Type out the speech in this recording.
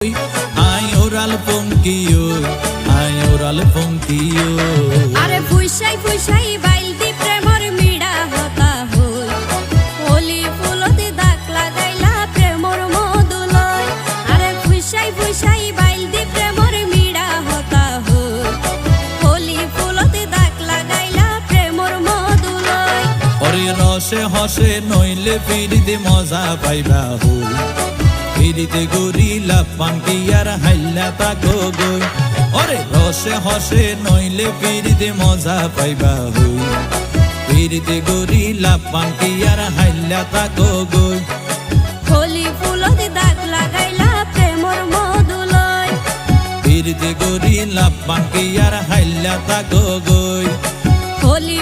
Ay oral ponkiyo, ay oral ponkiyo. আরে ফুইসাই ফুইসাই বাইলদি প্রেমর মিড়া হতা হই হোলি ফুলতে দাগ লাগাইলা প্রেমর মধুলয় আরে ফুইসাই ফুইসাই বাইলদি প্রেমর মিড়া হতা হই হোলি ফুলতে দাগ লাগাইলা প্রেমর মধুলয় ওরে রসে হসে নইলে ফিরিতে মজা পাইবা হই ফিরিতে গরিলা পানকি আর হাইলা তাকো গই ওরে রসে হসে নইলে ফিরিতে মজা পাইবা হই ফিরিতে গরিলা পানকি আর হাইলা তাকো গই হোলি ফুলতে দাগ লাগাইলা প্রেমর মধুলয় ফিরিতে গরিলা পানকি আর হাইলা তাকো গই হোলি